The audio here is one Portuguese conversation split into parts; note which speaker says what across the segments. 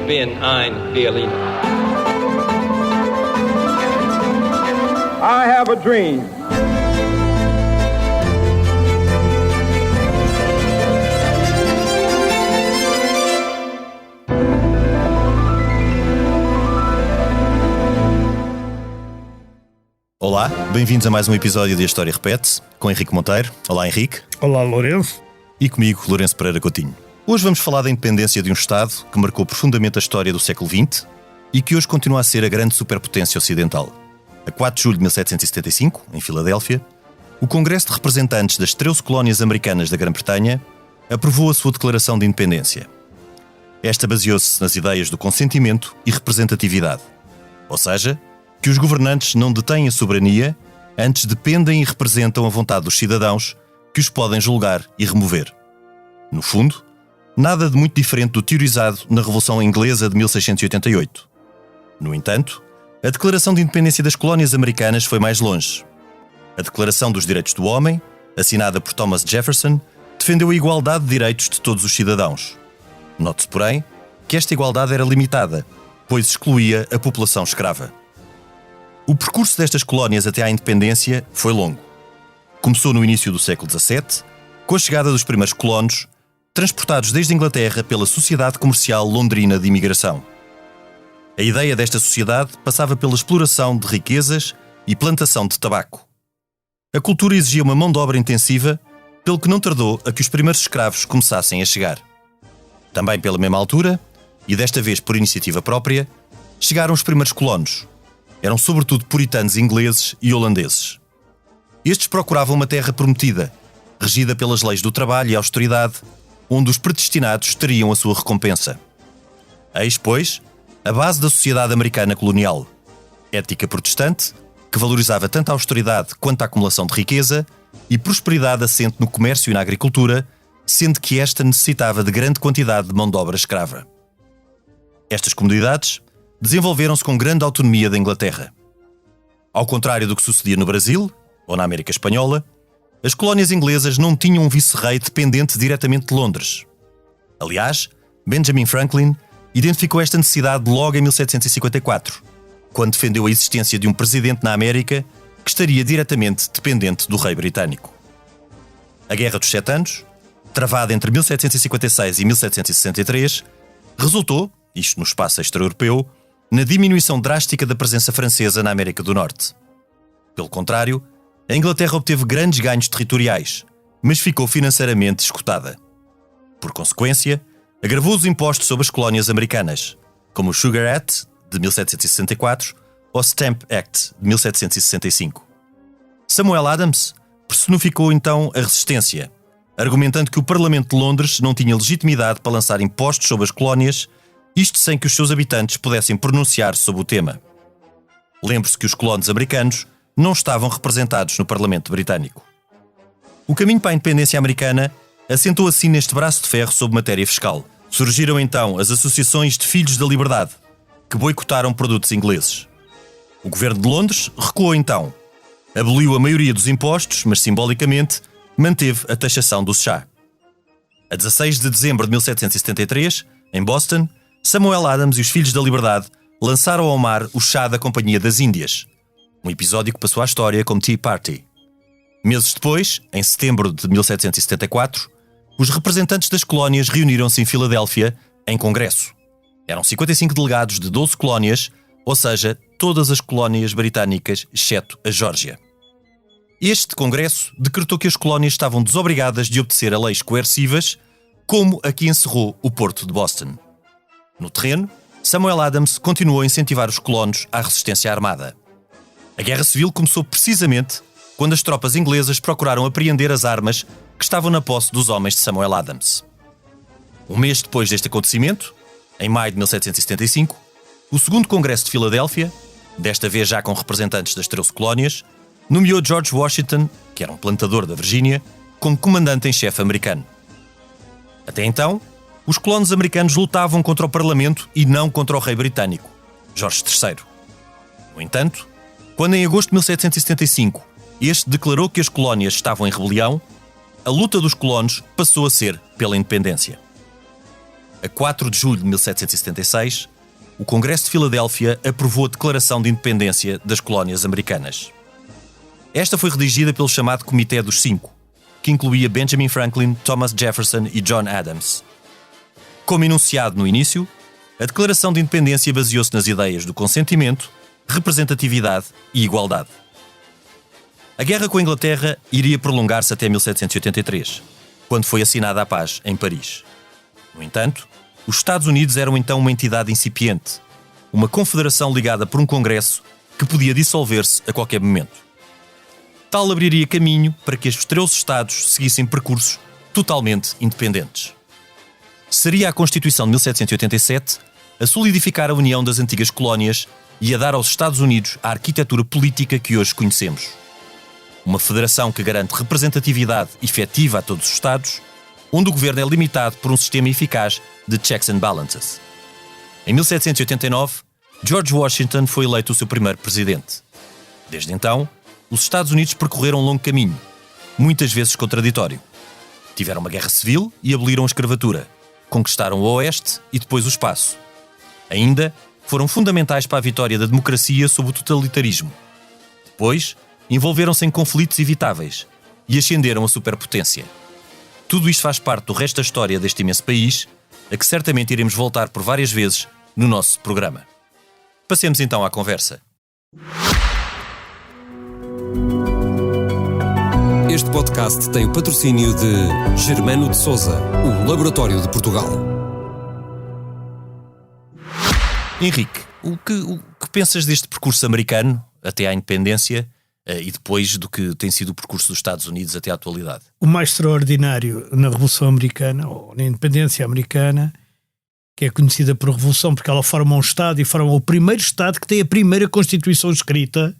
Speaker 1: bin ein Berliner.
Speaker 2: I have a dream.
Speaker 3: Olá, bem-vindos a mais um episódio de A História Repete-se, com Henrique Monteiro. Olá, Henrique.
Speaker 4: Olá, Lourenço.
Speaker 3: E comigo, Lourenço Pereira Coutinho. Hoje vamos falar da independência de um Estado que marcou profundamente a história do século XX e que hoje continua a ser a grande superpotência ocidental. A 4 de julho de 1775, em Filadélfia, o Congresso de Representantes das 13 colónias americanas da Grã-Bretanha aprovou a sua Declaração de Independência. Esta baseou-se nas ideias do consentimento e representatividade, ou seja, que os governantes não detêm a soberania, antes dependem e representam a vontade dos cidadãos que os podem julgar e remover. No fundo, nada de muito diferente do teorizado na Revolução Inglesa de 1688. No entanto, a Declaração de Independência das Colónias Americanas foi mais longe. A Declaração dos Direitos do Homem, assinada por Thomas Jefferson, defendeu a igualdade de direitos de todos os cidadãos. Note-se, porém, que esta igualdade era limitada, pois excluía a população escrava. O percurso destas colónias até à independência foi longo. Começou no início do século XVII, com a chegada dos primeiros colonos, transportados desde a Inglaterra pela Sociedade Comercial Londrina de Imigração. A ideia desta sociedade passava pela exploração de riquezas e plantação de tabaco. A cultura exigia uma mão de obra intensiva, pelo que não tardou a que os primeiros escravos começassem a chegar. Também pela mesma altura, e desta vez por iniciativa própria, chegaram os primeiros colonos. Eram sobretudo puritanos ingleses e holandeses. Estes procuravam uma terra prometida, regida pelas leis do trabalho e austeridade, onde os predestinados teriam a sua recompensa. Eis, pois, a base da sociedade americana colonial. Ética protestante, que valorizava tanto a austeridade quanto a acumulação de riqueza, e prosperidade assente no comércio e na agricultura, sendo que esta necessitava de grande quantidade de mão de obra escrava. Estas comunidades desenvolveram-se com grande autonomia da Inglaterra. Ao contrário do que sucedia no Brasil, ou na América Espanhola, as colónias inglesas não tinham um vice-rei dependente diretamente de Londres. Aliás, Benjamin Franklin identificou esta necessidade logo em 1754, quando defendeu a existência de um presidente na América que estaria diretamente dependente do rei britânico. A Guerra dos Sete Anos, travada entre 1756 e 1763, resultou, isto no espaço extra-europeu, na diminuição drástica da presença francesa na América do Norte. Pelo contrário, a Inglaterra obteve grandes ganhos territoriais, mas ficou financeiramente esgotada. Por consequência, agravou os impostos sobre as colónias americanas, como o Sugar Act, de 1764, ou Stamp Act, de 1765. Samuel Adams personificou então a resistência, argumentando que o Parlamento de Londres não tinha legitimidade para lançar impostos sobre as colónias, isto sem que os seus habitantes pudessem pronunciar sobre o tema. Lembre-se que os colonos americanos não estavam representados no Parlamento britânico. O caminho para a independência americana assentou assim neste braço de ferro sobre matéria fiscal. Surgiram então as associações de Filhos da Liberdade, que boicotaram produtos ingleses. O governo de Londres recuou então. Aboliu a maioria dos impostos, mas simbolicamente manteve a taxação do chá. A 16 de dezembro de 1773, em Boston, Samuel Adams e os Filhos da Liberdade lançaram ao mar o chá da Companhia das Índias, um episódio que passou à história como Tea Party. Meses depois, em setembro de 1774, os representantes das colónias reuniram-se em Filadélfia em congresso. Eram 55 delegados de 12 colónias, ou seja, todas as colónias britânicas, exceto a Geórgia. Este congresso decretou que as colónias estavam desobrigadas de obedecer a leis coercivas, como a que encerrou o Porto de Boston. No terreno, Samuel Adams continuou a incentivar os colonos à resistência armada. A Guerra Civil começou precisamente quando as tropas inglesas procuraram apreender as armas que estavam na posse dos homens de Samuel Adams. Um mês depois deste acontecimento, em maio de 1775, o segundo Congresso de Filadélfia, desta vez já com representantes das 13 colónias, nomeou George Washington, que era um plantador da Virgínia, como comandante em chefe americano. Até então, os colonos americanos lutavam contra o Parlamento e não contra o rei britânico, Jorge III. No entanto, quando em agosto de 1775 este declarou que as colónias estavam em rebelião, a luta dos colonos passou a ser pela independência. A 4 de julho de 1776, o Congresso de Filadélfia aprovou a Declaração de Independência das Colónias Americanas. Esta foi redigida pelo chamado Comitê dos Cinco, que incluía Benjamin Franklin, Thomas Jefferson e John Adams. Como enunciado no início, a Declaração de Independência baseou-se nas ideias do consentimento, representatividade e igualdade. A guerra com a Inglaterra iria prolongar-se até 1783, quando foi assinada a paz em Paris. No entanto, os Estados Unidos eram então uma entidade incipiente, uma confederação ligada por um Congresso que podia dissolver-se a qualquer momento. Tal abriria caminho para que os 13 Estados seguissem percursos totalmente independentes. Seria a Constituição de 1787 a solidificar a união das antigas colónias e a dar aos Estados Unidos a arquitetura política que hoje conhecemos. Uma federação que garante representatividade efetiva a todos os Estados, onde o governo é limitado por um sistema eficaz de checks and balances. Em 1789, George Washington foi eleito o seu primeiro presidente. Desde então, os Estados Unidos percorreram um longo caminho, muitas vezes contraditório. Tiveram uma guerra civil e aboliram a escravatura. Conquistaram o Oeste e depois o espaço. Ainda foram fundamentais para a vitória da democracia sobre o totalitarismo. Depois, envolveram-se em conflitos evitáveis e ascenderam a superpotência. Tudo isto faz parte do resto da história deste imenso país, a que certamente iremos voltar por várias vezes no nosso programa. Passemos então à conversa.
Speaker 1: Este podcast tem o patrocínio de Germano de Sousa, o Laboratório de Portugal.
Speaker 3: Henrique, o que pensas deste percurso americano até à independência e depois do que tem sido o percurso dos Estados Unidos até à atualidade?
Speaker 2: O mais extraordinário na Revolução Americana, ou na Independência Americana, que é conhecida por Revolução porque ela forma um Estado e forma o primeiro Estado que tem a primeira Constituição escrita,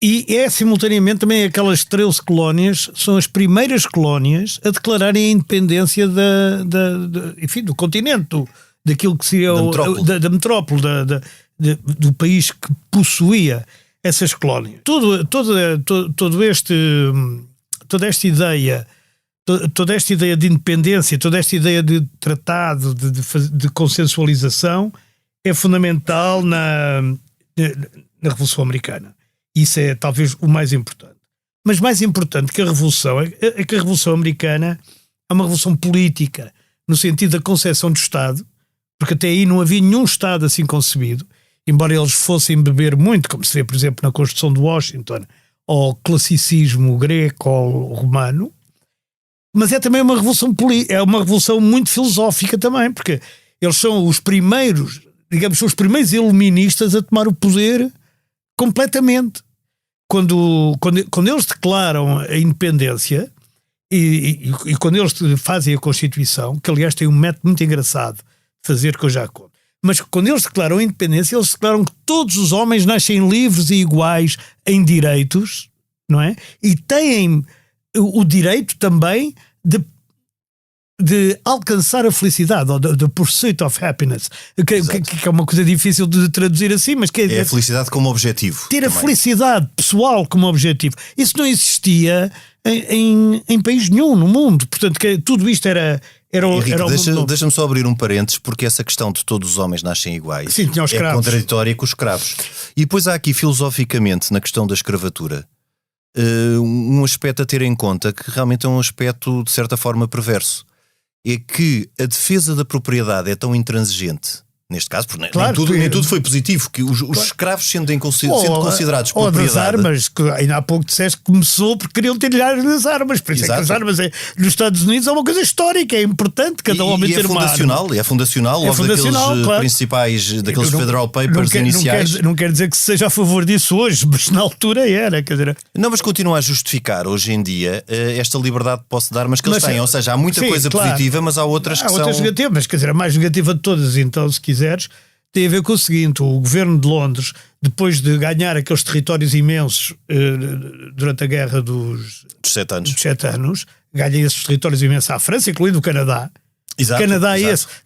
Speaker 2: e é simultaneamente também aquelas 13 colónias, são as primeiras colónias a declararem a independência do continente, daquilo que seria da metrópole, do país que possuía essas colónias. Toda esta ideia de independência, toda esta ideia de tratado, de consensualização, é fundamental na Revolução Americana. Isso é talvez o mais importante. Mas mais importante que a Revolução é que a Revolução Americana é uma revolução política, no sentido da concepção do Estado, porque até aí não havia nenhum Estado assim concebido, embora eles fossem beber muito, como se vê, por exemplo, na Constituição de Washington, ao classicismo greco ou romano, mas é também uma revolução política, é uma revolução muito filosófica também, porque eles são os primeiros, digamos, são os primeiros iluministas a tomar o poder completamente. Quando eles declaram a independência e quando eles fazem a Constituição, que aliás tem um método muito engraçado de fazer, que eu já conto, mas quando eles declaram a independência, eles declaram que todos os homens nascem livres e iguais em direitos, não é? E têm o direito também de alcançar a felicidade, ou the pursuit of happiness, que é uma coisa difícil de traduzir assim, mas que
Speaker 3: é a felicidade como objetivo.
Speaker 2: Ter também a felicidade pessoal como objetivo. Isso não existia em país nenhum no mundo. Portanto, tudo isto era
Speaker 3: Henrique, deixa-me só abrir um parênteses, porque essa questão de todos os homens nascem iguais.
Speaker 2: Sim,
Speaker 3: é contraditória com os escravos. E depois há aqui, filosoficamente, na questão da escravatura, um aspecto a ter em conta que realmente é um aspecto, de certa forma, perverso. É que a defesa da propriedade é tão intransigente, neste caso, porque nem tudo foi positivo, que os escravos sendo considerados propriedade.
Speaker 2: Ou das armas, que ainda há pouco disseste que começou porque queriam tirar as armas, por isso é que as armas nos Estados Unidos é uma coisa histórica, é importante cada homem ter uma arma.
Speaker 3: É fundacional, daqueles principais, daqueles Federal Papers iniciais.
Speaker 2: Não quer dizer que seja a favor disso hoje, mas na altura era, quer dizer.
Speaker 3: Não, mas continua a justificar hoje em dia esta liberdade de posse de armas que eles têm, ou seja, há muita coisa positiva, mas há outras que são...
Speaker 2: Há outras negativas, quer dizer, a mais negativa de todas, então, se quiseres, tem a ver com o seguinte: o governo de Londres, depois de ganhar aqueles territórios imensos durante a guerra dos 7 anos, ganha esses territórios imensos à França, incluindo o Canadá.
Speaker 3: Exato,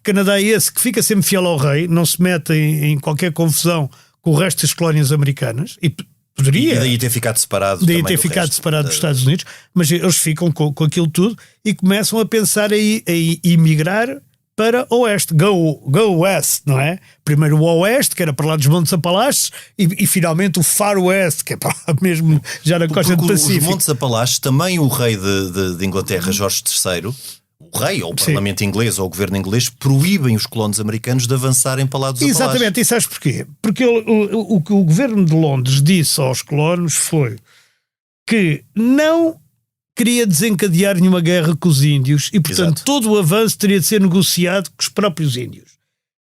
Speaker 2: Canadá é esse que fica sempre fiel ao rei, não se mete em qualquer confusão com o resto das colónias americanas, e poderia...
Speaker 3: E daí ter ficado separado
Speaker 2: dos Estados Unidos, mas eles ficam com aquilo tudo e começam a pensar em emigrar para oeste. Go west, não é? Primeiro o oeste, que era para lá dos Montes Apalaches, e finalmente o far west, que é para lá mesmo já na costa do Pacífico.
Speaker 3: Os Montes Apalaches, também o rei de Inglaterra, Jorge III, o rei, ou o Parlamento inglês, ou o governo inglês, proíbem os colonos americanos de avançarem para lá dos Apalaches.
Speaker 2: Exatamente, e sabes porquê? Porque o que o governo de Londres disse aos colonos foi que não queria desencadear nenhuma guerra com os índios e, portanto,
Speaker 3: Exato.
Speaker 2: todo o avanço teria de ser negociado com os próprios índios.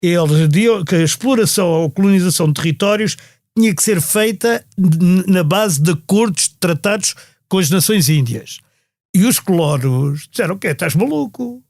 Speaker 2: Eles diziam que a exploração ou colonização de territórios tinha que ser feita na base de acordos, tratados com as nações índias. E os colonos disseram: o quê? Estás maluco?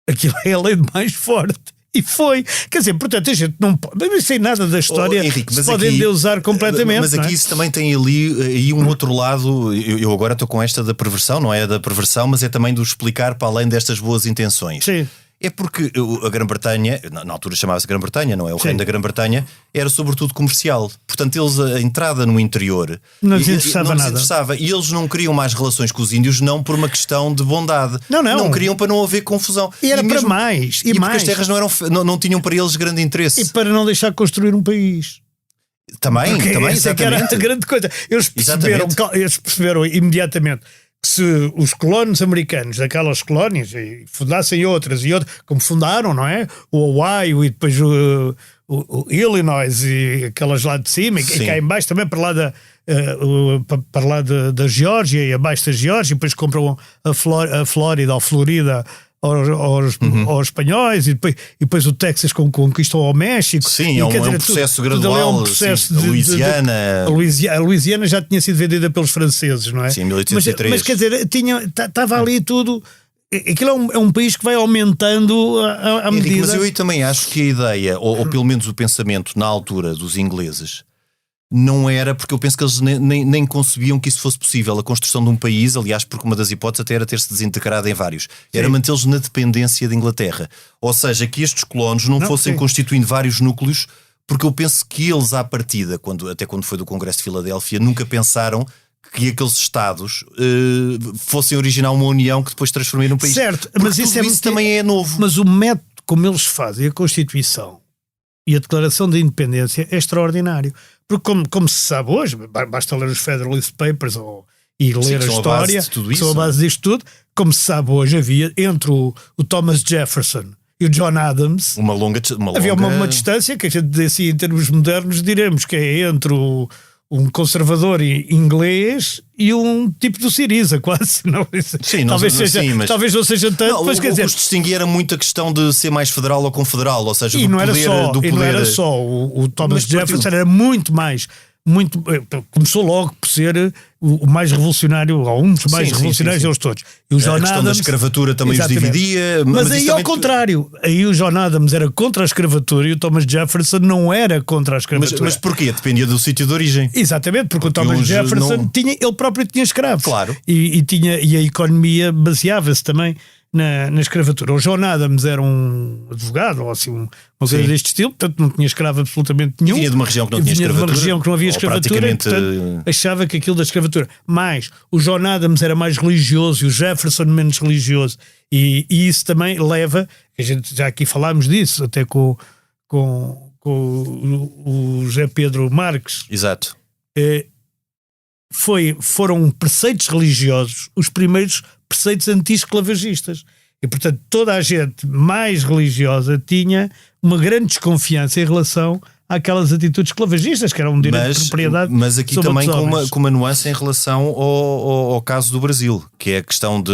Speaker 2: Aquilo é a lei de mais forte. E foi. Quer dizer, portanto, a gente não pode. Não sei nada da história.
Speaker 3: Henrique,
Speaker 2: se podem endeusar completamente.
Speaker 3: Mas aqui isso também tem ali um outro lado. Eu agora estou com esta da perversão, não é da perversão, mas é também do explicar para além destas boas intenções.
Speaker 2: Sim.
Speaker 3: É porque a Grã-Bretanha, na altura chamava-se Grã-Bretanha, não é? O reino da Grã-Bretanha era sobretudo comercial. Portanto, eles, a entrada no interior
Speaker 2: não lhes interessava nada.
Speaker 3: Interessava. E eles não queriam mais relações com os índios, não por uma questão de bondade.
Speaker 2: Não
Speaker 3: queriam para não haver confusão.
Speaker 2: E era
Speaker 3: mesmo,
Speaker 2: para mais.
Speaker 3: E
Speaker 2: mais.
Speaker 3: porque as terras não tinham para eles grande interesse.
Speaker 2: E para não deixar construir um país.
Speaker 3: Também,
Speaker 2: essa que era a grande coisa. Eles perceberam imediatamente que se os colonos americanos daquelas colónias fundassem outras, como fundaram, não é? O Ohio e depois o Illinois e aquelas lá de cima, e cá em baixo também para lá da Geórgia e abaixo da Geórgia, e depois compram a Flórida ou Florida aos espanhóis, e depois o Texas conquistou ao México.
Speaker 3: Sim, é um processo gradual.
Speaker 2: É um processo de
Speaker 3: Louisiana.
Speaker 2: A Louisiana já tinha sido vendida pelos franceses, não é?
Speaker 3: Sim, 1803.
Speaker 2: Mas quer dizer, estava ali tudo. Aquilo é um país que vai aumentando à medida.
Speaker 3: Henrique, mas eu aí também acho que a ideia, ou pelo menos o pensamento na altura dos ingleses, não era, porque eu penso que eles nem concebiam que isso fosse possível. A construção de um país, aliás, porque uma das hipóteses até era ter-se desintegrado em vários, era mantê-los na dependência de Inglaterra. Ou seja, que estes colonos não fossem constituindo vários núcleos, porque eu penso que eles, à partida, até quando foi do Congresso de Filadélfia, nunca pensaram que aqueles Estados fossem originar uma união que depois transformaria num país.
Speaker 2: Certo,
Speaker 3: porque
Speaker 2: mas
Speaker 3: isso também é novo.
Speaker 2: Mas o método como eles fazem a Constituição e a Declaração de Independência é extraordinário. Porque como se sabe hoje, basta ler os Federalist Papers e ler a história, que são a base disto tudo, como se sabe hoje, havia entre o Thomas Jefferson e o John Adams havia uma distância que a gente, assim, em termos modernos, diremos que é entre um conservador inglês e um tipo do Syriza, quase.
Speaker 3: Sim,
Speaker 2: talvez não seja tanto. Mas, quer dizer,
Speaker 3: o que os distinguia era muito a questão de ser mais federal ou confederal, ou seja, do poder.
Speaker 2: E não era só. O Thomas Jefferson era muito mais. Começou logo por ser o mais revolucionário, ou um dos mais revolucionários deles todos. E o John
Speaker 3: a questão
Speaker 2: Adams,
Speaker 3: da escravatura também os dividia.
Speaker 2: Mas aí ao contrário, aí o John Adams era contra a escravatura e o Thomas Jefferson não era contra a escravatura.
Speaker 3: Mas porquê? Dependia do sítio de origem.
Speaker 2: Exatamente, porque o Thomas Jefferson ele próprio tinha escravos.
Speaker 3: Claro.
Speaker 2: E a economia baseava-se também na escravatura. O John Adams era um advogado, ou assim, uma coisa deste estilo, portanto não tinha escravo absolutamente nenhum.
Speaker 3: Vinha de uma região que não tinha escravatura.
Speaker 2: De uma região que não havia escravatura, e, portanto, achava que aquilo da escravatura. Mas o John Adams era mais religioso e o Jefferson menos religioso. E isso também leva, a gente já aqui falámos disso, até com o José Pedro Marques.
Speaker 3: Exato.
Speaker 2: Foram preceitos religiosos os primeiros preceitos anti-esclavagistas. E, portanto, toda a gente mais religiosa tinha uma grande desconfiança em relação àquelas atitudes esclavagistas, que eram um direito de propriedade.
Speaker 3: Mas aqui também com uma nuance em relação ao caso do Brasil, que é a questão de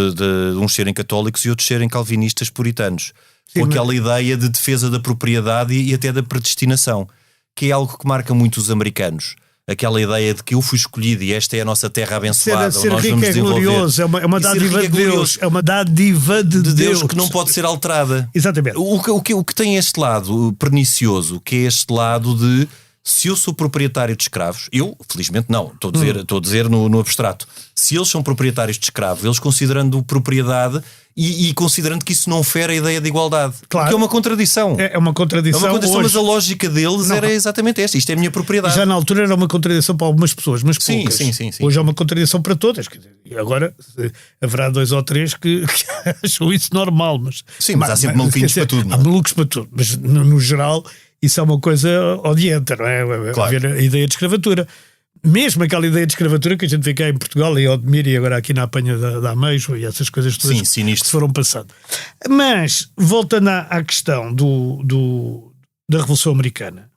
Speaker 3: uns serem católicos e outros serem calvinistas puritanos. Sim, com aquela ideia de defesa da propriedade e até da predestinação, que é algo que marca muito os americanos. Aquela ideia de que eu fui escolhido e esta é a nossa terra abençoada.
Speaker 2: Ser rico é glorioso, é uma dádiva de Deus. É uma dádiva de Deus
Speaker 3: que não pode ser alterada.
Speaker 2: Exatamente.
Speaker 3: O que tem este lado pernicioso, que é este lado de se eu sou proprietário de escravos, eu, felizmente não, estou a dizer no abstrato, se eles são proprietários de escravos, eles considerando propriedade, e considerando que isso não fere a ideia de igualdade.
Speaker 2: Claro.
Speaker 3: Porque é uma contradição.
Speaker 2: É uma contradição.
Speaker 3: Hoje, mas a lógica deles
Speaker 2: não,
Speaker 3: era exatamente esta. Isto é a minha propriedade.
Speaker 2: Já na altura era uma contradição para algumas pessoas, mas poucas.
Speaker 3: Sim.
Speaker 2: Hoje é uma contradição para todas. E agora haverá 2 ou 3 que acham isso normal. Mas
Speaker 3: há sempre maluquinhos para tudo.
Speaker 2: Há malucos para tudo. Mas no geral isso é uma coisa odienta, não é?
Speaker 3: Claro.
Speaker 2: Haver a ideia de escravatura. Mesmo aquela ideia de escravatura que a gente vê cá em Portugal e Odmir e agora aqui na apanha da Ameijo e essas coisas todas que se foram passando. Mas, voltando à questão da Revolução Americana,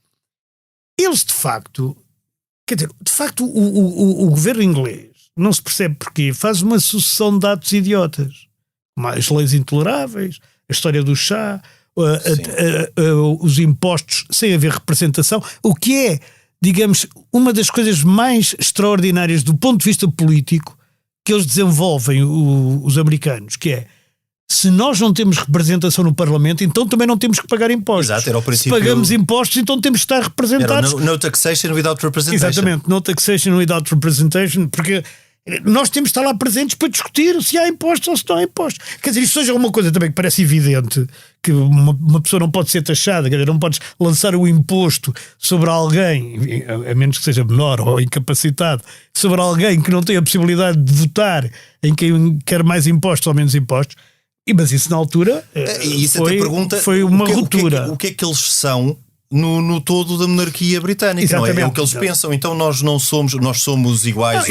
Speaker 2: eles de facto, o governo inglês, não se percebe porquê, faz uma sucessão de atos idiotas. As leis intoleráveis, a história do chá, os impostos sem haver representação, o que é, digamos, uma das coisas mais extraordinárias do ponto de vista político que eles desenvolvem, os americanos, que é, se nós não temos representação no Parlamento, então também não temos que pagar impostos.
Speaker 3: Exato, era o princípio.
Speaker 2: Se pagamos impostos, então temos que estar representados.
Speaker 3: Era no taxation without representation.
Speaker 2: Exatamente, no taxation without representation, porque nós temos de estar lá presentes para discutir se há impostos ou se não há impostos. Quer dizer, isto seja uma coisa também que parece evidente, que uma pessoa não pode ser taxada, quer dizer, não podes lançar o imposto sobre alguém, a menos que seja menor ou incapacitado, sobre alguém que não tem a possibilidade de votar em quem quer mais impostos ou menos impostos. Mas isso na altura foi uma ruptura.
Speaker 3: O que é que eles são no todo da monarquia britânica? Não é? É o que eles pensam. Então nós somos iguais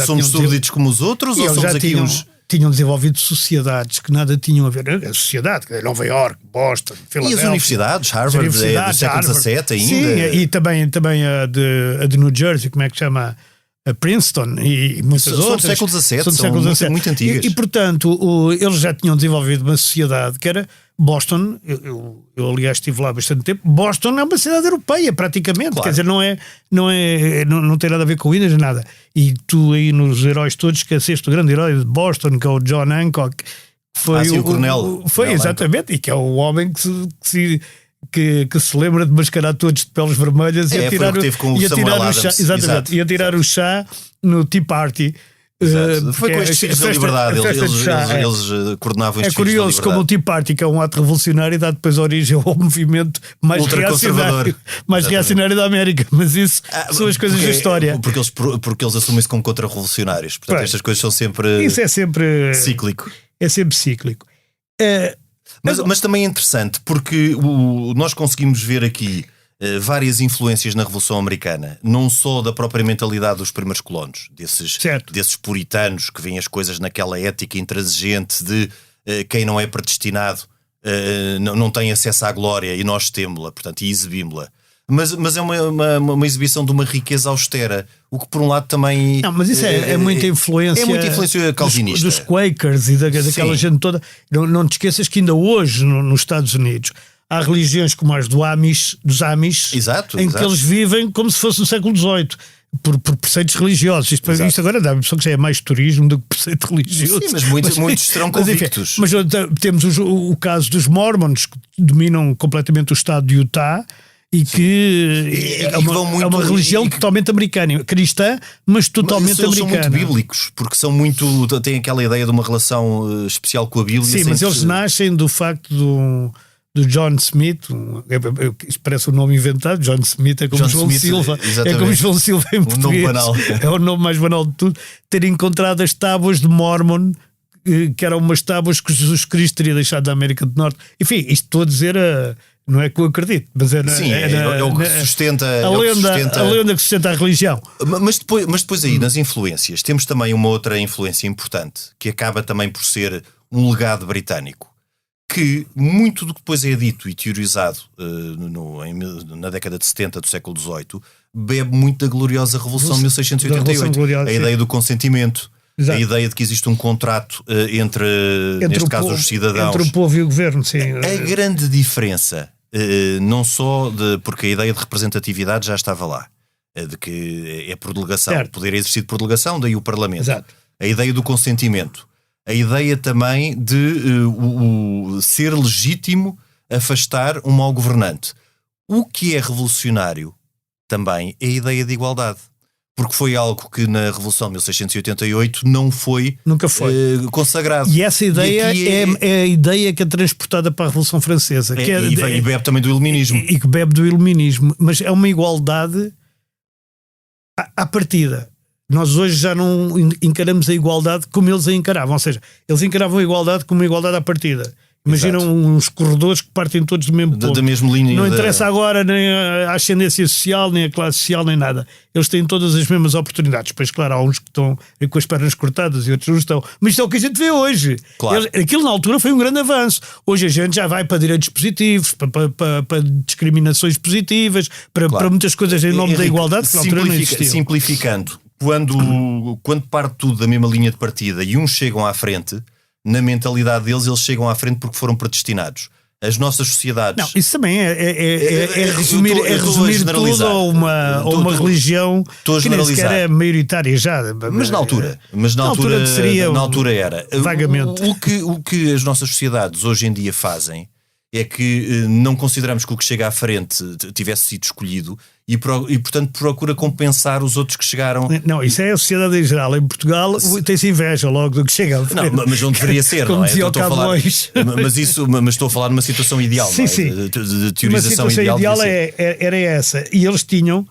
Speaker 3: somos súbditos como os outros, ou somos aqui uns...
Speaker 2: Tinham desenvolvido sociedades que nada tinham a ver. A sociedade, Nova York, Boston, Filadélfia.
Speaker 3: E as universidades, Harvard, do século XVII ainda.
Speaker 2: Sim, e também a de New Jersey, como é que chama? A Princeton e muitas outras.
Speaker 3: São do século XVII, são muito antigas.
Speaker 2: E portanto, eles já tinham desenvolvido uma sociedade que era Boston. Eu aliás estive lá há bastante tempo. Boston é uma cidade europeia praticamente, claro. Quer dizer, não tem nada a ver com Williams, nada. E tu aí nos heróis todos esqueceste o grande herói de Boston, que é o John Hancock, que foi
Speaker 3: o coronel.
Speaker 2: Foi exatamente, e que é o homem que se lembra de mascarar todos de peles vermelhas e atirar o chá no Tea Party.
Speaker 3: Foi com estes filhos da liberdade. Eles coordenavam estes filhos da liberdade.
Speaker 2: É curioso como o Tea Party, que é um ato revolucionário, dá depois origem ao movimento mais reacionário da América. Mas isso são as coisas da história.
Speaker 3: Porque eles assumem-se como contra-revolucionários. Portanto, estas coisas são sempre...
Speaker 2: Isso é sempre...
Speaker 3: cíclico.
Speaker 2: É sempre cíclico.
Speaker 3: Mas também é interessante porque nós conseguimos ver aqui várias influências na Revolução Americana, não só da própria mentalidade dos primeiros colonos, desses puritanos que veem as coisas naquela ética intransigente de quem não é predestinado não tem acesso à glória e nós temos-la, portanto, e exibimos-la. Mas é uma exibição de uma riqueza austera, o que por um lado também...
Speaker 2: Não, mas isso é muita influência...
Speaker 3: É muita influência calvinista.
Speaker 2: Dos Quakers e daquela gente toda. Não te esqueças que ainda hoje, nos Estados Unidos, há religiões como as dos Amish, em que eles vivem como se fosse no século XVIII. Por preceitos religiosos. Isto agora dá a impressão que já é mais turismo do que preceito religioso.
Speaker 3: Sim, mas muitos serão convictos.
Speaker 2: Mas temos o caso dos Mormons, que dominam completamente o estado de Utah, e que é uma religião totalmente americana, cristã, mas totalmente americana.
Speaker 3: São muito bíblicos, porque têm aquela ideia de uma relação especial com a Bíblia.
Speaker 2: Sim, mas eles nascem do facto do John Smith, isto parece um nome inventado. John Smith é como João Silva, é como João Silva em português,
Speaker 3: nome banal.
Speaker 2: É o nome mais banal de tudo, ter encontrado as tábuas de Mormon, que eram umas tábuas que Jesus Cristo teria deixado da América do Norte. Enfim, isto estou a dizer não é que eu acredito, mas é
Speaker 3: o que sustenta
Speaker 2: a lenda que sustenta a religião.
Speaker 3: Mas depois aí, nas influências, temos também uma outra influência importante, que acaba também por ser um legado britânico, que muito do que depois é dito e teorizado na década de 70 do século XVIII bebe muito da gloriosa Revolução de 1688. A ideia do consentimento. Exato. A ideia de que existe um contrato entre neste caso, os cidadãos.
Speaker 2: Entre o povo e o governo, sim.
Speaker 3: A grande diferença, não só porque a ideia de representatividade já estava lá, de que é por delegação, poder existir por delegação, daí o Parlamento.
Speaker 2: Exato.
Speaker 3: A ideia do consentimento. A ideia também de ser legítimo afastar um mau governante. O que é revolucionário também é a ideia de igualdade. porque foi algo que na Revolução de 1688
Speaker 2: nunca foi
Speaker 3: consagrado.
Speaker 2: E essa ideia é a ideia que é transportada para a Revolução Francesa.
Speaker 3: E bebe também do iluminismo.
Speaker 2: E que bebe do iluminismo. Mas é uma igualdade à partida. Nós hoje já não encaramos a igualdade como eles a encaravam. Ou seja, eles encaravam a igualdade como uma igualdade à partida. Imaginam uns corredores que partem todos do mesmo ponto.
Speaker 3: Da mesma linha.
Speaker 2: Não interessa agora nem a ascendência social, nem a classe social, nem nada. Eles têm todas as mesmas oportunidades. Pois, claro, há uns que estão com as pernas cortadas e outros não estão. Mas isto é o que a gente vê hoje.
Speaker 3: Claro.
Speaker 2: Aquilo na altura foi um grande avanço. Hoje a gente já vai para direitos positivos, para discriminações positivas, para muitas coisas em nome da igualdade, que na altura não existiam.
Speaker 3: Simplificando, quando parte tudo da mesma linha de partida e uns chegam à frente, na mentalidade deles, eles chegam à frente porque foram predestinados. As nossas sociedades...
Speaker 2: Não, isso também é resumir tudo a uma religião que nem sequer é maioritária já.
Speaker 3: Mas na altura era.
Speaker 2: Vagamente.
Speaker 3: O que as nossas sociedades hoje em dia fazem é que não consideramos que o que chega à frente tivesse sido escolhido e portanto procura compensar os outros que chegaram.
Speaker 2: Não, isso é a sociedade em geral. Em Portugal tem-se inveja logo do que chega à frente.
Speaker 3: Não, mas não deveria ser,
Speaker 2: como
Speaker 3: não é?
Speaker 2: dizia o Camões.
Speaker 3: Mas estou a falar numa situação ideal,
Speaker 2: sim,
Speaker 3: não é?
Speaker 2: sim.
Speaker 3: De teorização
Speaker 2: uma situação ideal era essa. E eles tinham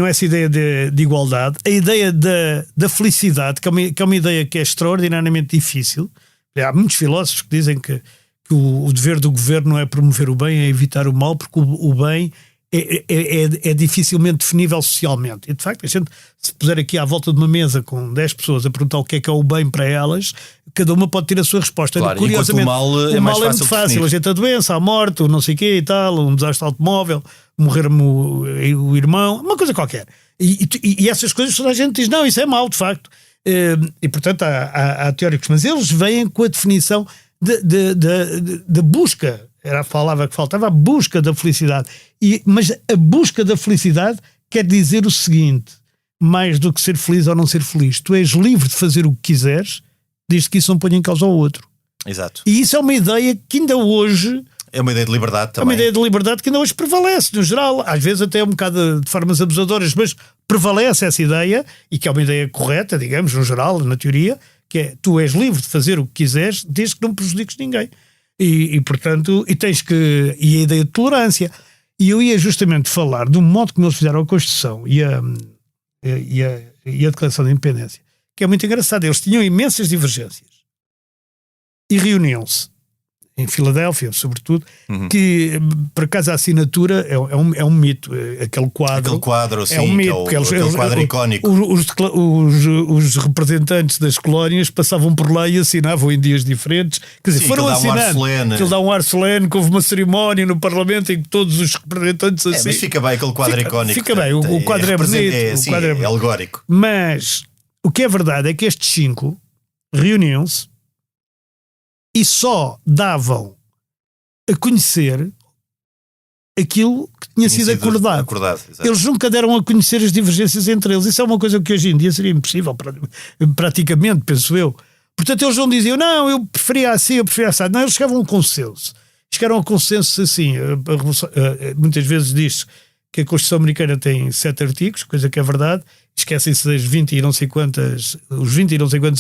Speaker 2: essa ideia de igualdade, a ideia da felicidade, que é uma ideia que é extraordinariamente difícil. Há muitos filósofos que dizem que o dever do governo não é promover o bem, é evitar o mal, porque o bem é dificilmente definível socialmente. E de facto, a gente, se puser aqui à volta de uma mesa com 10 pessoas a perguntar o que é o bem para elas, cada uma pode ter a sua resposta.
Speaker 3: Claro,
Speaker 2: curiosamente,
Speaker 3: o mal é mais fácil.
Speaker 2: A gente, a doença, a morte, o não sei o quê e tal, um desastre automóvel, morrer-me o irmão, uma coisa qualquer. E essas coisas toda a gente diz, não, isso é mau, de facto. E portanto há teóricos, mas eles vêm com a definição da busca. Era a palavra que faltava, a busca da felicidade. Mas a busca da felicidade quer dizer o seguinte: mais do que ser feliz ou não ser feliz, tu és livre de fazer o que quiseres, desde que isso não ponha em causa o outro.
Speaker 3: Exato.
Speaker 2: E isso é uma ideia que ainda hoje...
Speaker 3: É uma ideia de liberdade também.
Speaker 2: É uma ideia de liberdade que ainda hoje prevalece, no geral. Às vezes até um bocado de formas abusadoras, mas prevalece essa ideia, e que é uma ideia correta, digamos, no geral, na teoria, que é, tu és livre de fazer o que quiseres, desde que não prejudiques ninguém. E portanto, e a ideia de tolerância. E eu ia justamente falar do modo como eles fizeram a Constituição e a Declaração de Independência, que é muito engraçado. Eles tinham imensas divergências e reuniam-se em Filadélfia, sobretudo, que por acaso a assinatura é um mito. Aquele quadro
Speaker 3: sim,
Speaker 2: é um mito,
Speaker 3: aquele quadro icónico.
Speaker 2: Os representantes das colónias passavam por lá e assinavam em dias diferentes. Quer dizer, foram assinando. Aquilo dá um ar solene, que houve uma cerimónia no Parlamento em que todos os representantes assinam.
Speaker 3: Mas fica bem aquele quadro icónico.
Speaker 2: Fica bem, o quadro é bonito.
Speaker 3: É alegórico.
Speaker 2: Mas o que é verdade é que estes 5 reuniam-se e só davam a conhecer aquilo que tinha sido acordado. Eles nunca deram a conhecer as divergências entre eles. Isso é uma coisa que hoje em dia seria impossível, praticamente, penso eu. Portanto, eles não diziam, não, eu preferia assim, eu preferia assim. Não, eles chegavam a um consenso. Chegaram a um consenso assim. Muitas vezes diz que a Constituição Americana tem 7 artigos, coisa que é verdade. Esquecem-se das 20 e não sei quantos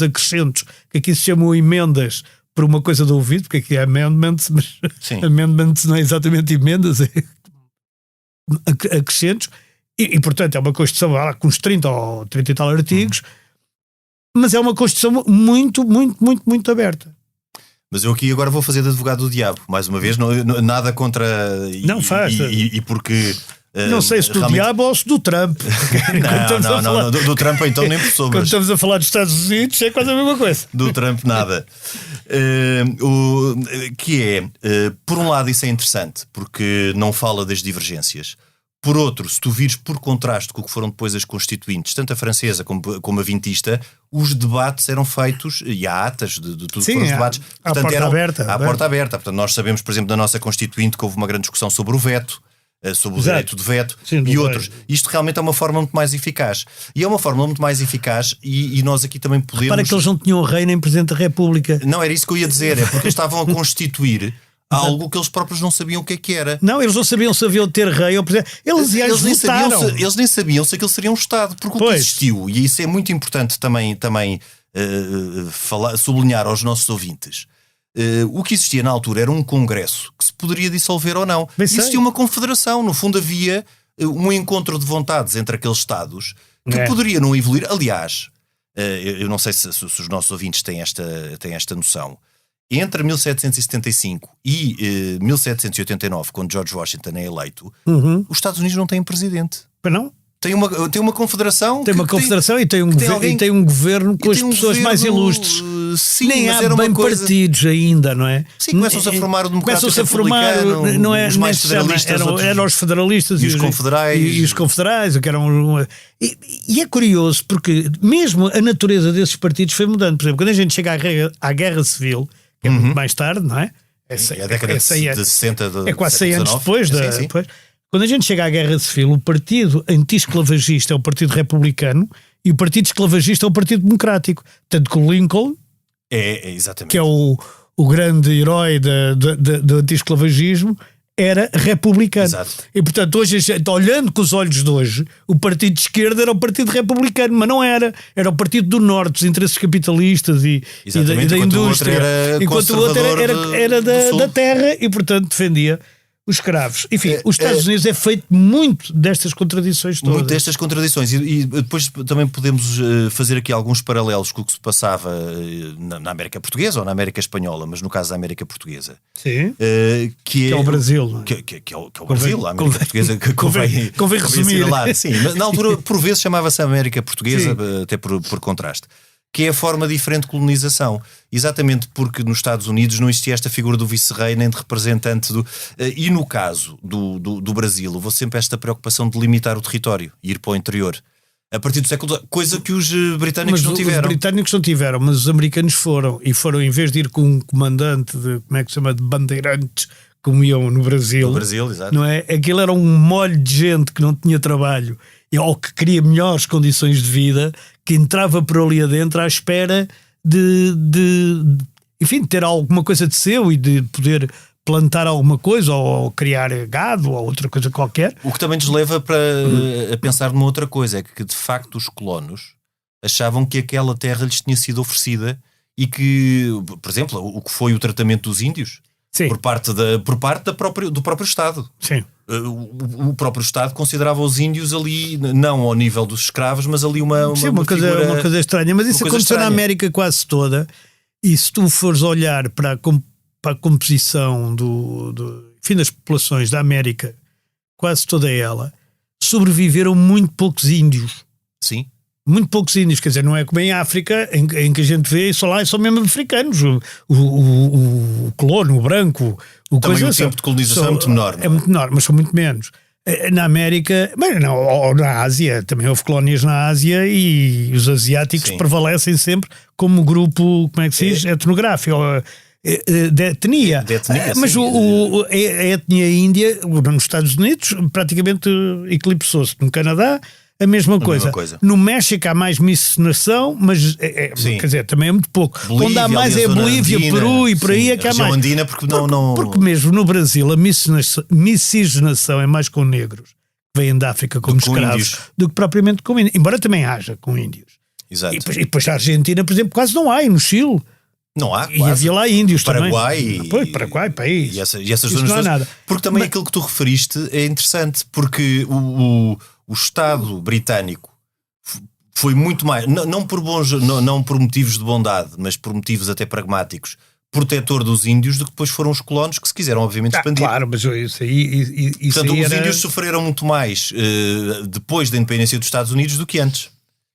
Speaker 2: acrescentos, que aqui se chamam emendas, por uma coisa do ouvido, porque aqui é amendments, mas amendments não é exatamente emendas, é acrescentos, e portanto é uma Constituição com uns 30 ou 30 e tal artigos, mas é uma Constituição muito, muito, muito, muito aberta.
Speaker 3: Mas eu aqui agora vou fazer de advogado do diabo, mais uma vez, nada contra...
Speaker 2: Não faz.
Speaker 3: E porque...
Speaker 2: Não sei se do diabo ou se do Trump.
Speaker 3: Não, do Trump então nem por sombras.
Speaker 2: Quando estamos a falar dos Estados Unidos é quase a mesma coisa.
Speaker 3: Do Trump nada. Por um lado isso é interessante, porque não fala das divergências. Por outro, se tu vires por contraste com o que foram depois as constituintes, tanto a francesa como a vintista, os debates eram feitos, e há atas de tudo que foram os debates.
Speaker 2: Portanto, à
Speaker 3: porta aberta. Portanto, nós sabemos, por exemplo, da nossa constituinte que houve uma grande discussão sobre o veto, sobre o direito de veto e outros. Isto realmente é uma forma muito mais eficaz. E é uma forma muito mais eficaz e nós aqui também podemos...
Speaker 2: Para que eles não tinham rei nem Presidente da República.
Speaker 3: Não, era isso que eu ia dizer. É porque eles estavam a constituir Algo que eles próprios não sabiam o que era.
Speaker 2: Não, eles não sabiam se haviam de ter rei ou presidente. Eles
Speaker 3: nem sabiam se aquilo seria um Estado. Porque o que existiu, e isso é muito importante também sublinhar aos nossos ouvintes, o que existia na altura era um congresso que se poderia dissolver ou não. Existia uma confederação. No fundo havia um encontro de vontades entre aqueles Estados que poderia não evoluir. Aliás, eu não sei se os nossos ouvintes têm esta noção. Entre 1775 e 1789, quando George Washington é eleito, os Estados Unidos não têm presidente.
Speaker 2: Não?
Speaker 3: Tem uma confederação.
Speaker 2: Tem uma confederação e tem um governo com as pessoas mais ilustres.
Speaker 3: Sim,
Speaker 2: nem há bem partidos ainda, não é?
Speaker 3: Sim, começam-se a formar o democrático republicano,
Speaker 2: não é,
Speaker 3: os mais federalistas.
Speaker 2: Eram os federalistas
Speaker 3: e os confederais.
Speaker 2: E os confederais. E é curioso porque mesmo a natureza desses partidos foi mudando. Por exemplo, quando a gente chega à Guerra Civil, que é muito mais tarde, não é?
Speaker 3: É a década de 60
Speaker 2: é quase 100 anos depois. Quando a gente chega à Guerra Civil, o partido anti-esclavagista é o Partido Republicano e o Partido Esclavagista é o Partido Democrático. Tanto que o Lincoln,
Speaker 3: exatamente,
Speaker 2: que é o grande herói do anti-esclavagismo, era republicano.
Speaker 3: Exato.
Speaker 2: E portanto, hoje, olhando com os olhos de hoje, o partido de esquerda era o partido republicano, mas não era. Era o partido do norte, dos interesses capitalistas e da indústria. Enquanto o outro era da terra e portanto defendia os escravos. Enfim, os Estados Unidos é feito muito destas contradições todas.
Speaker 3: Muito destas contradições. E depois também podemos fazer aqui alguns paralelos com o que se passava na América Portuguesa ou na América Espanhola, mas no caso da América Portuguesa.
Speaker 2: Sim.
Speaker 3: Que
Speaker 2: é o Brasil.
Speaker 3: Que é o Brasil, a América Portuguesa, que convém
Speaker 2: resumir.
Speaker 3: Sim, mas na altura, por vezes, chamava-se América Portuguesa, até por contraste. Que é a forma diferente de colonização. Exatamente porque nos Estados Unidos não existia esta figura do vice-rei nem de representante e no caso do Brasil, houve sempre esta preocupação de limitar o território e ir para o interior. A partir do século XVIII, coisa que os britânicos não tiveram.
Speaker 2: Os britânicos não tiveram, mas os americanos foram. E foram, em vez de ir com um comandante de bandeirantes, como iam no Brasil.
Speaker 3: No Brasil, exato.
Speaker 2: Não é? Aquilo era um molho de gente que não tinha trabalho ou que queria melhores condições de vida, que entrava por ali adentro à espera de ter alguma coisa de seu e de poder plantar alguma coisa ou criar gado ou outra coisa qualquer.
Speaker 3: O que também nos leva a pensar numa outra coisa, é que de facto os colonos achavam que aquela terra lhes tinha sido oferecida e que, por exemplo, o que foi o tratamento dos índios,
Speaker 2: sim,
Speaker 3: por parte do próprio Estado.
Speaker 2: Sim.
Speaker 3: O próprio Estado considerava os índios ali, não ao nível dos escravos, mas ali uma
Speaker 2: coisa estranha. Mas isso aconteceu na América quase toda. E se tu fores olhar para a composição das populações da América, quase toda ela, sobreviveram muito poucos índios.
Speaker 3: Sim.
Speaker 2: Muito poucos índios, quer dizer, não é como em África, em que a gente vê, só lá são mesmo africanos. O colono, o branco,
Speaker 3: também o tempo de colonização é muito menor.
Speaker 2: É muito menor, mas são muito menos. Na América, ou na Ásia, também houve colónias na Ásia e os asiáticos, sim, prevalecem sempre como grupo, como é que se diz? Etnográfico, de etnia. Mas a etnia índia, nos Estados Unidos, praticamente eclipsou-se. No Canadá, a mesma coisa. No México há mais miscigenação, mas quer dizer, também é muito pouco.
Speaker 3: Bolívia,
Speaker 2: onde há mais é Bolívia,
Speaker 3: andina,
Speaker 2: Peru e por aí é que há mais.
Speaker 3: Andina porque
Speaker 2: mesmo no Brasil a miscigenação é mais com negros que vêm da África como escravos do que propriamente com índios. Embora também haja com índios.
Speaker 3: Exato.
Speaker 2: E depois a Argentina, por exemplo, quase não há, e no Chile.
Speaker 3: Não há,
Speaker 2: e havia lá índios
Speaker 3: Paraguai
Speaker 2: também. Paraguai, país.
Speaker 3: E essas zonas
Speaker 2: não há nada.
Speaker 3: Porque também aquilo que tu referiste é interessante, porque o Estado britânico foi muito mais, não por motivos de bondade, mas por motivos até pragmáticos, protetor dos índios, do que depois foram os colonos que se quiseram obviamente expandir.
Speaker 2: Claro, mas isso aí...
Speaker 3: Portanto, os índios sofreram muito mais depois da independência dos Estados Unidos do que antes.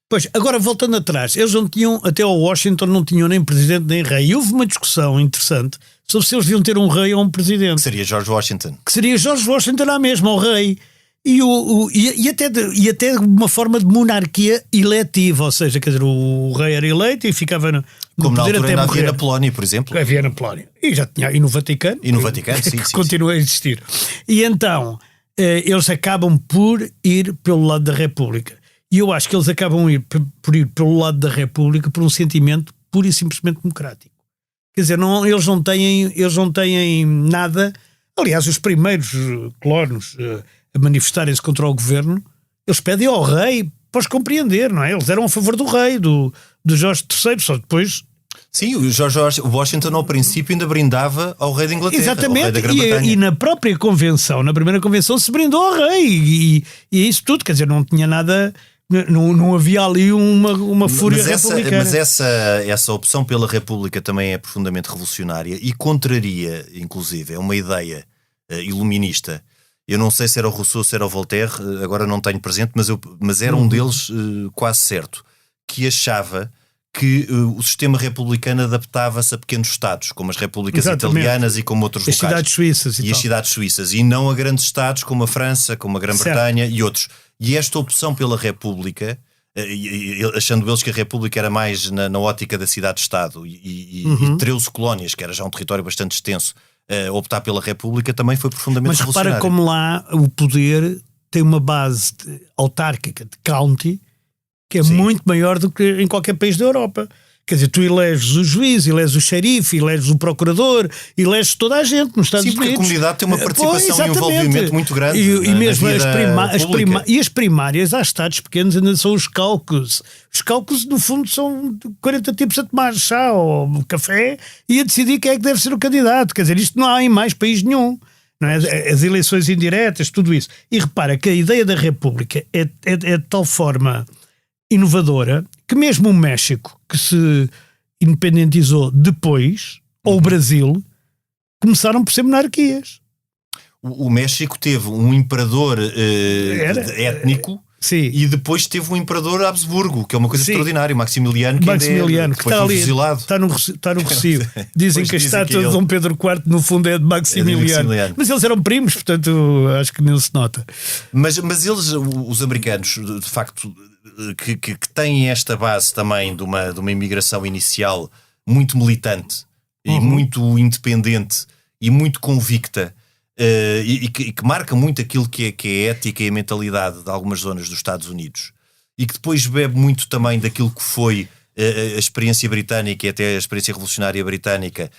Speaker 2: Pois, agora voltando atrás, eles não tinham, até ao Washington não tinham nem presidente nem rei. E houve uma discussão interessante sobre se eles deviam ter um rei ou um presidente.
Speaker 3: Que seria George Washington.
Speaker 2: Que seria George Washington lá mesmo, o rei. E até uma forma de monarquia eletiva, ou seja, quer dizer, o rei era eleito e ficava no
Speaker 3: como
Speaker 2: poder
Speaker 3: na altura
Speaker 2: até
Speaker 3: ainda
Speaker 2: morrer.
Speaker 3: Havia na Polónia, por exemplo.
Speaker 2: Havia na Polónia. E já tinha, e no Vaticano.
Speaker 3: E no Vaticano, sim.
Speaker 2: Continua a existir. E então, eles acabam por ir pelo lado da República. E eu acho que eles acabam por ir pelo lado da República por um sentimento pura e simplesmente democrático. Quer dizer, eles não têm nada. Aliás, os primeiros colonos a manifestarem-se contra o governo, eles pedem ao rei para os compreender, não é? Eles eram a favor do rei, do Jorge III, só depois...
Speaker 3: Sim, o George Washington ao princípio ainda brindava ao rei da Inglaterra,
Speaker 2: exatamente,
Speaker 3: ao rei da Grã-Bretanha.
Speaker 2: E na própria convenção, na primeira convenção, se brindou ao rei, e isso tudo, quer dizer, não tinha nada... Não havia ali uma fúria republicana.
Speaker 3: Mas essa opção pela República também é profundamente revolucionária e contraria, inclusive, é uma ideia iluminista. Eu não sei se era o Rousseau, se era o Voltaire, agora não tenho presente, mas era um deles quase certo, que achava que o sistema republicano adaptava-se a pequenos estados, como as repúblicas italianas e como outros locais.
Speaker 2: Cidades suíças
Speaker 3: as cidades suíças, e não a grandes estados como a França, como a Grã-Bretanha e outros. E esta opção pela República, achando eles que a República era mais na ótica da cidade-estado e 13 colónias, que era já um território bastante extenso, optar pela República também foi profundamente revolucionário.
Speaker 2: Mas repara como lá o poder tem uma base autárquica de county que é muito maior do que em qualquer país da Europa. Quer dizer, tu eleges o juiz, eleges o xerife, eleges o procurador, eleges toda a gente nos Estados Unidos.
Speaker 3: Sim, porque a comunidade tem uma participação e um envolvimento muito grande.
Speaker 2: E mesmo as primárias, há estados pequenos, ainda são os caucus. Os caucus, no fundo, são 40 tipos a tomar chá ou café e a decidir quem é que deve ser o candidato. Quer dizer, isto não há em mais país nenhum. Não é? As eleições indiretas, tudo isso. E repara que a ideia da República é de tal forma inovadora que mesmo o México, que se independentizou depois, ou o Brasil, começaram por ser monarquias.
Speaker 3: O México teve um imperador étnico.
Speaker 2: Sim.
Speaker 3: E depois teve um imperador Habsburgo, que é uma coisa extraordinária, Maximiliano, que
Speaker 2: está ali,
Speaker 3: fuzilado.
Speaker 2: Está no recibo. Dizem que a estátua de Dom Pedro IV no fundo é de Maximiliano. Mas eles eram primos, portanto acho que não se nota.
Speaker 3: Mas eles, os americanos, de facto, que têm esta base também de uma imigração inicial muito militante e muito independente e muito convicta, e que marca muito aquilo que é a ética e a mentalidade de algumas zonas dos Estados Unidos, e que depois bebe muito também daquilo que foi a experiência britânica e até a experiência revolucionária britânica,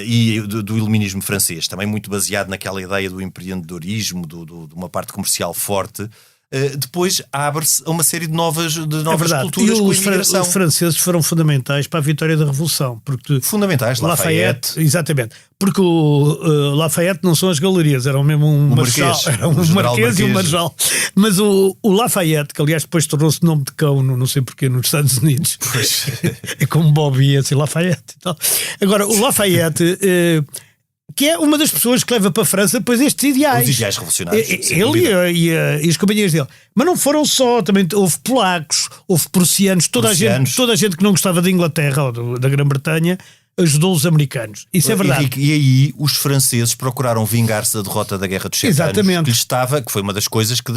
Speaker 3: e do iluminismo francês, também muito baseado naquela ideia do empreendedorismo, de uma parte comercial forte. Depois abre-se a uma série de novas culturas com a imigração.
Speaker 2: Os franceses foram fundamentais para a vitória da Revolução. Porque
Speaker 3: fundamentais, Lafayette.
Speaker 2: Exatamente. Porque o Lafayette não são as galerias, eram mesmo um marechal, era um marquês e um marechal. Mas o Lafayette, que aliás depois tornou-se nome de cão, não sei porquê, nos Estados Unidos.
Speaker 3: Pois.
Speaker 2: É como Bobby, assim, Lafayette e tal. Agora, o Lafayette... que é uma das pessoas que leva para a França depois estes ideais.
Speaker 3: Os ideais revolucionários.
Speaker 2: Ele e as companhias dele. Mas não foram só, também houve polacos, houve prussianos, toda a gente que não gostava da Inglaterra ou da Grã-Bretanha ajudou os americanos. Isso é verdade.
Speaker 3: Henrique, e aí os franceses procuraram vingar-se da derrota da Guerra dos 7 Anos, que foi uma das coisas que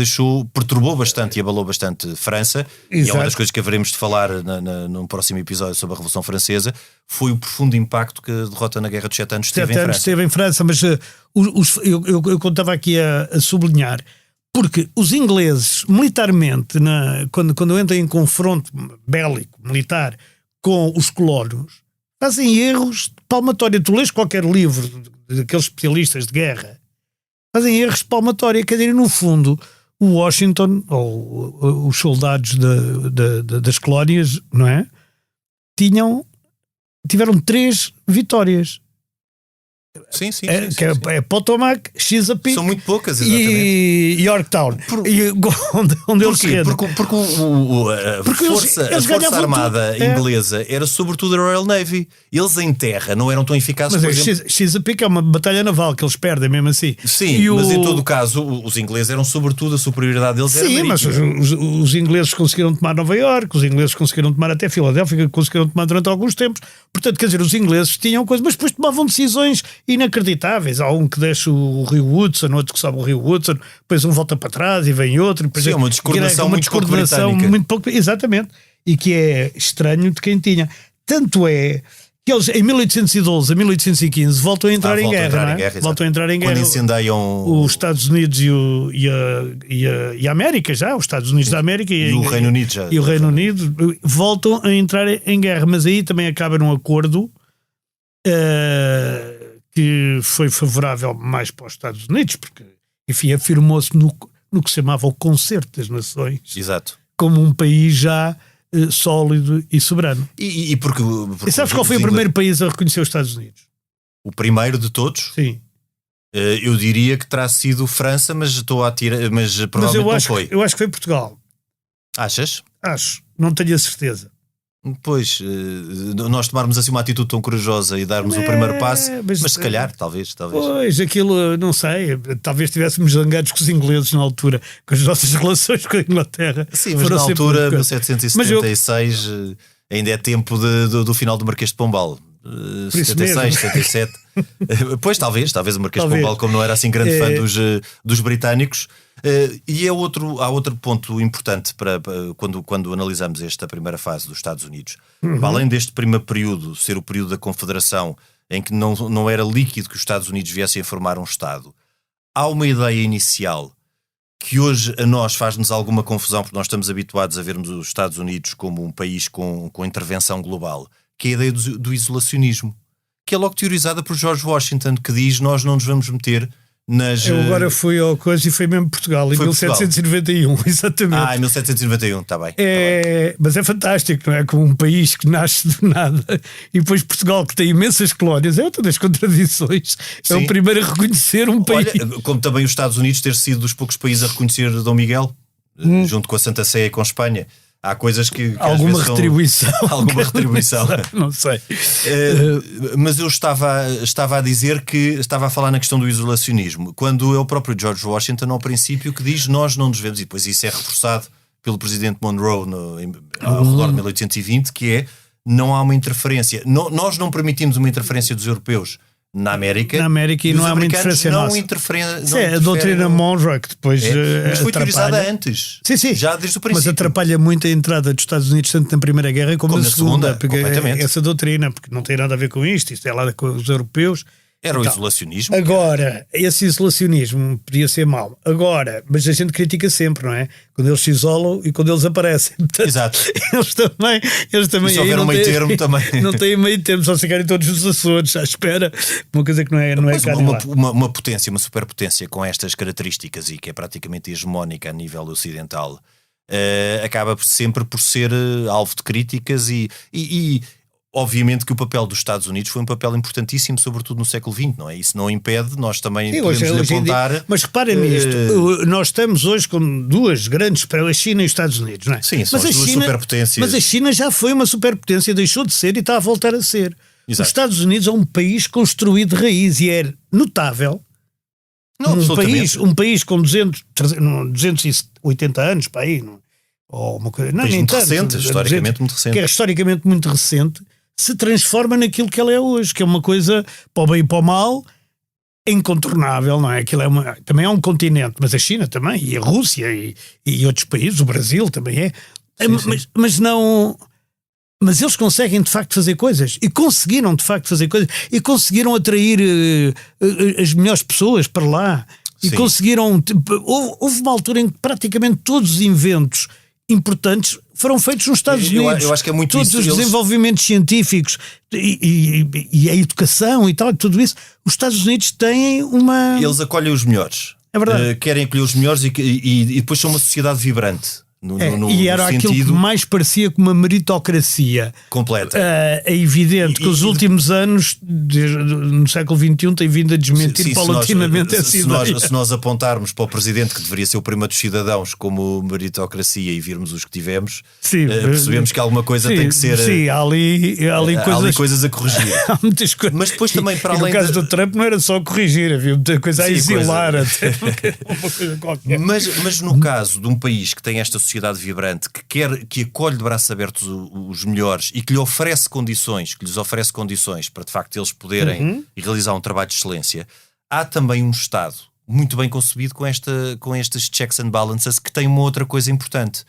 Speaker 3: perturbou bastante e abalou bastante a França. E é uma das coisas que haveremos de falar num próximo episódio sobre a Revolução Francesa. Foi o profundo impacto que a derrota na Guerra dos 7 Anos teve em França.
Speaker 2: Esteve em França, mas eu estava aqui a sublinhar, porque os ingleses, militarmente, quando entram em confronto bélico, militar, com os colonos, fazem erros de palmatória. Tu lês qualquer livro daqueles especialistas de guerra, fazem erros de palmatória. Quer dizer, no fundo, o Washington, ou os soldados das colónias, não é? Tiveram 3 vitórias.
Speaker 3: Sim.
Speaker 2: É Potomac, Chesapeake.
Speaker 3: São muito poucas, exatamente.
Speaker 2: E Yorktown. Onde eles rendem.
Speaker 3: Porque a Força Armada inglesa era sobretudo a Royal Navy. Eles em terra não eram tão eficazes.
Speaker 2: Mas Chesapeake é uma batalha naval que eles perdem mesmo assim.
Speaker 3: Sim, mas em todo o caso os ingleses eram sobretudo, a superioridade deles era marítima.
Speaker 2: Mas os ingleses conseguiram tomar Nova Iorque, os ingleses conseguiram tomar até Filadélfia, conseguiram tomar durante alguns tempos. Portanto, quer dizer, os ingleses tinham coisas, mas depois tomavam decisões inacreditáveis. Há um que deixa o rio Hudson, outro que sobe o rio Hudson, depois um volta para trás e vem outro.
Speaker 3: Sim, uma descoordenação muito pouco.
Speaker 2: Exatamente. E que é estranho de quem tinha. Tanto é que eles em 1812 a 1815 voltam a entrar em guerra. Voltam a entrar em guerra.
Speaker 3: Quando incendeiam
Speaker 2: os Estados Unidos e a América já, os Estados Unidos da América
Speaker 3: e o Reino Unido já.
Speaker 2: E o Reino Unido voltam a entrar em guerra, mas aí também acaba num acordo que foi favorável mais para os Estados Unidos, porque, enfim, afirmou-se no que se chamava o Concerto das Nações.
Speaker 3: Exato.
Speaker 2: Como um país já sólido e soberano.
Speaker 3: E porque
Speaker 2: e sabes qual foi o primeiro país a reconhecer os Estados Unidos?
Speaker 3: O primeiro de todos?
Speaker 2: Sim.
Speaker 3: Eu diria que terá sido França, mas estou a tirar, mas provavelmente não foi.
Speaker 2: Eu acho que foi Portugal.
Speaker 3: Achas?
Speaker 2: Acho, não tenho a certeza.
Speaker 3: Pois, nós tomarmos assim uma atitude tão corajosa e darmos o primeiro passo, mas se calhar, talvez.
Speaker 2: Pois, aquilo, não sei, talvez estivéssemos zangados com os ingleses na altura, com as nossas relações com a Inglaterra.
Speaker 3: Sim, mas na altura, 1776, ainda é tempo do final do Marquês de Pombal. 76, 77. Pois, talvez o Marquês de Pombal, como não era assim grande fã dos britânicos. E há outro ponto importante para quando analisamos esta primeira fase dos Estados Unidos. Além deste primeiro período ser o período da Confederação, em que não era líquido que os Estados Unidos viessem a formar um Estado, há uma ideia inicial que hoje a nós faz-nos alguma confusão, porque nós estamos habituados a vermos os Estados Unidos como um país com intervenção global, que é a ideia do isolacionismo, que é logo teorizada por George Washington, que diz: nós não nos vamos meter nas...
Speaker 2: Eu agora fui ao coisa e foi mesmo Portugal, em 1791, exatamente.
Speaker 3: Em 1791, está bem.
Speaker 2: Mas é fantástico, não é? Como um país que nasce do nada e depois Portugal, que tem imensas colónias, é outra das contradições. Sim. É o primeiro a reconhecer um país.
Speaker 3: Olha, como também os Estados Unidos ter sido dos poucos países a reconhecer Dom Miguel, junto com a Santa Sé e com a Espanha. Há coisas que
Speaker 2: alguma retribuição.
Speaker 3: Alguma retribuição.
Speaker 2: Não sei.
Speaker 3: Mas eu estava a dizer que estava a falar na questão do isolacionismo, quando é o próprio George Washington, ao princípio, que diz: nós não nos vemos, e depois isso é reforçado pelo presidente Monroe ao redor de 1820, que é: não há uma interferência. Nós não permitimos uma interferência dos europeus na América
Speaker 2: e não há uma interferência nossa. É a doutrina Monroe, que depois
Speaker 3: mas foi teorizada antes.
Speaker 2: Sim.
Speaker 3: Já desde o princípio.
Speaker 2: Mas atrapalha muito a entrada dos Estados Unidos tanto na Primeira Guerra como na Segunda, porque essa doutrina, porque não tem nada a ver com isto é lá com os europeus.
Speaker 3: Era o isolacionismo.
Speaker 2: Agora, esse isolacionismo podia ser mau. Agora, mas a gente critica sempre, não é? Quando eles se isolam e quando eles aparecem. Portanto,
Speaker 3: exato.
Speaker 2: Eles também
Speaker 3: se houver um meio termo também.
Speaker 2: Não têm meio termo, só se querem todos os Açores à espera. Uma coisa que não é
Speaker 3: uma potência, uma superpotência com estas características e que é praticamente hegemónica a nível ocidental, acaba sempre por ser alvo de críticas e obviamente que o papel dos Estados Unidos foi um papel importantíssimo, sobretudo no século XX, não é? Isso não impede, nós também podemos apontar...
Speaker 2: Mas reparem nisto, nós estamos hoje com duas grandes, a China e os Estados Unidos, não é?
Speaker 3: Sim, são as duas superpotências.
Speaker 2: Mas a China já foi uma superpotência, deixou de ser e está a voltar a ser.
Speaker 3: Exato.
Speaker 2: Os Estados Unidos é um país construído de raiz e é notável. Um país com 280 anos, para aí, não, ou uma coisa... Não,
Speaker 3: muito recente, historicamente muito recente.
Speaker 2: Que é historicamente muito recente, se transforma naquilo que ela é hoje, que é uma coisa, para o bem e para o mal, incontornável, não é? Aquilo também é um continente, mas a China também, e a Rússia, e outros países, o Brasil também é.
Speaker 3: Sim.
Speaker 2: Mas não... Mas eles conseguem de facto fazer coisas, e conseguiram de facto fazer coisas, e conseguiram atrair as melhores pessoas para lá, e
Speaker 3: Sim.
Speaker 2: conseguiram... Houve uma altura em que praticamente todos os inventos importantes foram feitos nos Estados Unidos.
Speaker 3: Eu acho que é muito
Speaker 2: todos
Speaker 3: isso.
Speaker 2: Os desenvolvimentos científicos e a educação e tal, tudo isso, os Estados Unidos têm uma...
Speaker 3: Eles acolhem os melhores.
Speaker 2: É verdade.
Speaker 3: Querem acolher os melhores e depois são uma sociedade vibrante.
Speaker 2: E era aquilo que mais parecia com uma meritocracia
Speaker 3: completa.
Speaker 2: É evidente que os últimos anos no século XXI têm vindo a desmentir paulatinamente essa ideia.
Speaker 3: Se nós apontarmos para o presidente, que deveria ser o primo dos cidadãos, como meritocracia, e virmos os que tivemos, percebemos que alguma coisa tem que ser...
Speaker 2: Sim, há ali
Speaker 3: coisas a corrigir.
Speaker 2: Há muitas coisas.
Speaker 3: Mas depois também, para além...
Speaker 2: No caso do Trump não era só corrigir, havia muita coisa a exilar até. Uma coisa qualquer.
Speaker 3: Mas no caso de um país que tem esta sociedade vibrante, que acolhe de braços abertos os melhores e que lhes oferece condições para de facto eles poderem realizar um trabalho de excelência, há também um Estado muito bem concebido com estes checks and balances, que tem uma outra coisa importante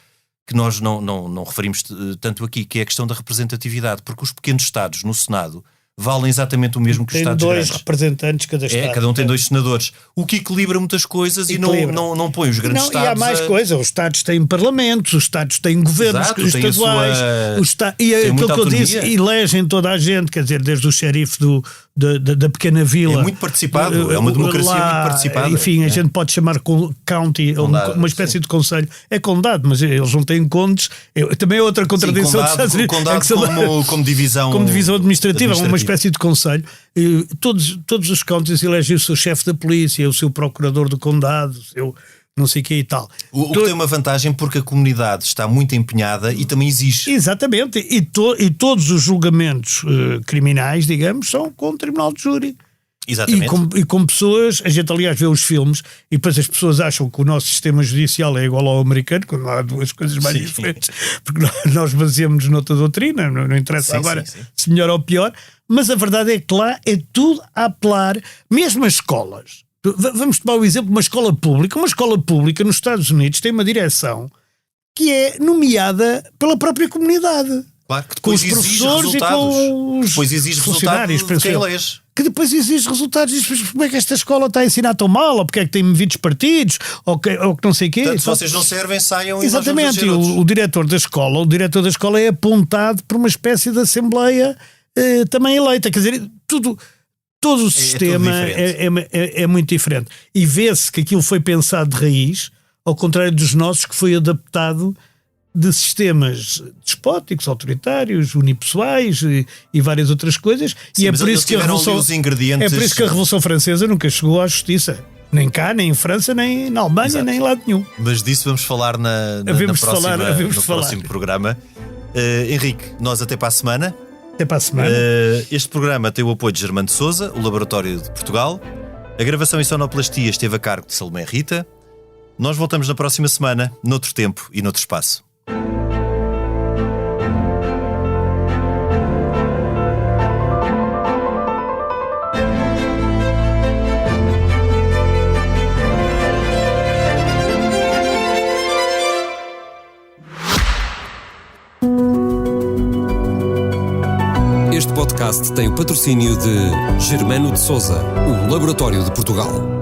Speaker 3: que nós não referimos tanto aqui, que é a questão da representatividade, porque os pequenos Estados no Senado valem exatamente o mesmo que os
Speaker 2: Tem
Speaker 3: Estados
Speaker 2: 2
Speaker 3: grandes.
Speaker 2: representantes cada Estado.
Speaker 3: Cada um tem 2 senadores, o que equilibra muitas coisas e não põe os grandes Estados.
Speaker 2: E há mais coisa, os Estados têm parlamentos, os Estados têm governos estaduais, e aquilo que eu disse, elegem toda a gente, quer dizer, desde o xerife da pequena vila.
Speaker 3: É muito participado, é uma democracia muito participada.
Speaker 2: Enfim, a gente pode chamar county, condado, uma espécie de conselho. É condado, mas eles não têm condes. Também é outra contradição.
Speaker 3: Condado como divisão
Speaker 2: administrativa, uma espécie de conselho. Todos os counties elegem o seu chefe da polícia, o seu procurador do condado, o seu não sei o que e tal.
Speaker 3: O que tem uma vantagem porque a comunidade está muito empenhada e também exige.
Speaker 2: Exatamente. E todos os julgamentos criminais, digamos, são com o tribunal de júri.
Speaker 3: Exatamente.
Speaker 2: E com pessoas, a gente aliás vê os filmes e depois as pessoas acham que o nosso sistema judicial é igual ao americano, quando há duas coisas mais diferentes, porque nós baseamos noutra doutrina, não interessa agora se melhor ou pior, mas a verdade é que lá é tudo a apelar, mesmo as escolas. Vamos tomar o exemplo de uma escola pública. Uma escola pública nos Estados Unidos tem uma direção que é nomeada pela própria comunidade.
Speaker 3: Claro, que
Speaker 2: com os professores e com os funcionários, que depois exige resultados. Diz, como é que esta escola está a ensinar tão mal, ou porque é que tem movidos partidos, ou que não sei o quê.
Speaker 3: Portanto, se vocês não servem, saiam.
Speaker 2: Exatamente, e o diretor da escola é apontado por uma espécie de assembleia também eleita. Quer dizer, todo o sistema é muito diferente. E vê-se que aquilo foi pensado de raiz, ao contrário dos nossos, que foi adaptado de sistemas despóticos, autoritários, unipessoais e várias outras coisas.
Speaker 3: Sim,
Speaker 2: e é por isso que a Revolução Francesa nunca chegou à justiça. Nem cá, nem em França, nem na Alemanha, nem em lado nenhum.
Speaker 3: Mas disso vamos falar no próximo programa. Henrique, nós até para a semana.
Speaker 2: Até para a semana.
Speaker 3: Este programa tem o apoio de Germano de Souza, o Laboratório de Portugal. A gravação e sonoplastia esteve a cargo de Salomé Rita. Nós voltamos na próxima semana, noutro tempo e noutro espaço.
Speaker 1: Este podcast tem o patrocínio de Germano de Souza, o Laboratório de Portugal.